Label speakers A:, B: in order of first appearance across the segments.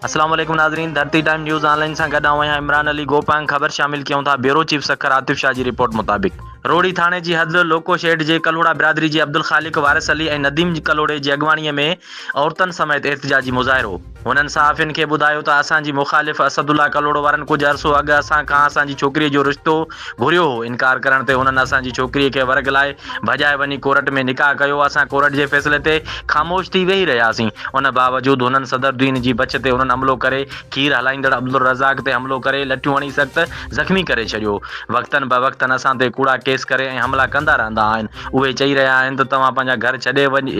A: अस्सलाम वालेकुम नाज़रीन, धरती टाइम न्यूज़ ऑनलाइन से गॾु आहियां इमरान अली गोपांग। ख़बर शामिल कयूं था ब्यूरो चीफ सखर आतिफ शाह की रिपोर्ट मुताबिक़ रोड़ी थाने की हद लोको शेड के कलोड़ा बिरादरी के अब्दुल खालिक वारिस अली और नदीम कलोड़े की अगवाणी में औरतन समेत एहतजाजी मुज़ाहिरो। उन्हनि सहाफ़ियुनि खे ॿुधायो त असांजी मुखालिफ़ असदुल्ला कलोड़ वारनि कुछ अरसो अॻु असांजी छोकिरीअ जो रिश्तो घुरियो हो। इनकार करण ते हुननि असांजी छोकिरीअ खे वर्ग लाइ भॼाए वञी कोर्ट में निकाह कयो। असां कोर्ट के फ़ैसिले ते ख़ामोश थी वेही रहियासीं। उन बावजूद हुननि सदरुद्दीन जी बच ते हुननि हमलो करे खीर हलाईंदड़ अब्दुल रज़ाक ते हमलो करे लठियूं हणी सख़्त ज़ख़्मी करे छॾियो। वक़्तन ब वक़्तन असां ते कूड़ा केस करे ऐं हमला कंदा रहंदा आहिनि। उहे चई रहिया आहिनि त तव्हां पंहिंजा घर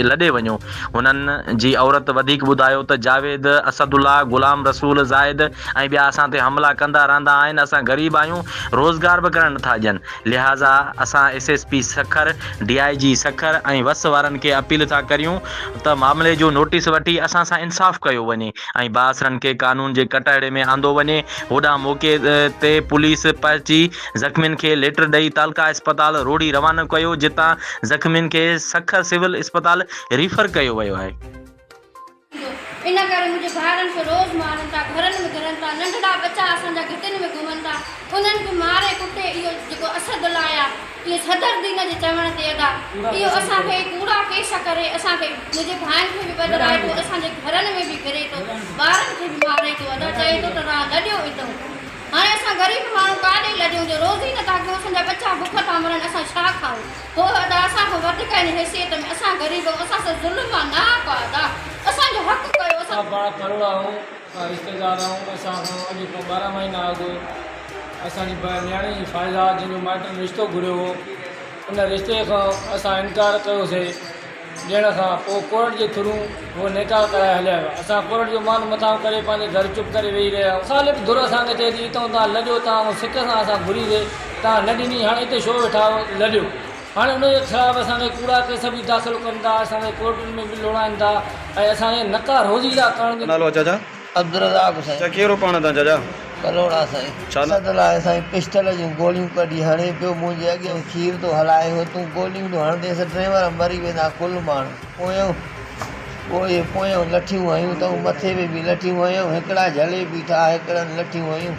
A: लॾे वञो। हुननि जी औरत वधीक ॿुधायो त जावेद, असदुल्ला, गुलाम रसूल, ज़ाहिद ऐं ॿिया असां ते हमला कंदा रहंदा आहिनि। असां ग़रीब आहियूं, रोज़गार बि करण नथा ॾियनि। लिहाज़ा असां SSP सखर, DIG सखर ऐं वस वारनि खे अपील था करियूं त मामले जो नोटिस वठी असां सां इंसाफ़ कयो वञे ऐं बासरनि के कानून के कटहरे में आंदो वञे। होॾां मौक़े ते पुलिस पहुची ज़ख़्मियुनि खे लेटर ॾेई तालका अस्पताल रोड़ी रवानो कयो, जितां ज़ख़्मियुनि खे सखर सिविल अस्पताल रेफर कयो वियो आहे।
B: इन करे मुझे भाइरनि खे रोज़ मारनि था, घरनि में घिरनि था, नंढड़ा बच्चा असांजा घिटियुनि में घुमनि था। उन्हनि खे मारे कुटे इहो जेको असदुल्ला आया इहो सदरुद्दीन जे चवण ते अदा इहो असांखे कूड़ा केस करे असांखे मुंहिंजे भाइनि खे बि बदलाए थो, असांजे घरनि में बि घिरे थो, ॿारनि खे बि मारे थो। अदा चए थो त तव्हां लॾियो हितां। हाणे असां ग़रीब माण्हू काॾे लॾियूं जो रोज़ ई नथा कयूं, असांजा बच्चा बुख था मरनि, असां छा खाऊं? पोइ अदा असांखां वधीक हिन हैसियत में असां ग़रीब असां सां ज़ुल्म न कयो अदा, असांजो हक़ कयो। असां
C: पाण करोड़ा आहियूं, रिश्तेदार आहियूं। असांखां अॼु खां 12 महीना अॻु असांजी न्याणी फ़ाइज़ा जिन माइटनि रिश्तो घुरियो हो, उन रिश्ते खां असां इनकार कयोसीं। ॾियण खां पोइ कोर्ट जे थ्रू उहो निकाह कराए हलिया विया। असां कोर्ट जो मान मथां करे पंहिंजे घर चुप करे वेही रहिया। ख़ालिफ़ धुर असांखे चए थी हितां तव्हां लॾियो, तव्हां सिक सां असां घुरी वे, तव्हां न ॾिनी, हाणे हिते छो वेठा लॾियो। हाणे उनजे ख़िलाफ़ु असांखे कूड़ा केस बि दाख़िल कनि था, असांखे कोर्टुनि में बि लोड़ाइनि था ऐं असांखे नका रोज़ी था करण जो।
D: नालो चाचा
E: अब्दुल रज़ाक साईं
D: कहिड़ो पाण था चाचा?
E: कलोड़ा साईं। असदुल्ला साईं पिस्टल जूं गोलियूं कढी हणे पियो मुंहिंजे अॻियां, खीर थो हलाए हो, तूं गोलियूं थो हणंदेसि, ड्राइवर मरी वेंदा कुल माण्हू। पोयों लठियूं हयूं अथऊं, मथे में बि लठियूं हयूं, हिकिड़ा जलेबी था, हिकिड़नि लठियूं हयूं।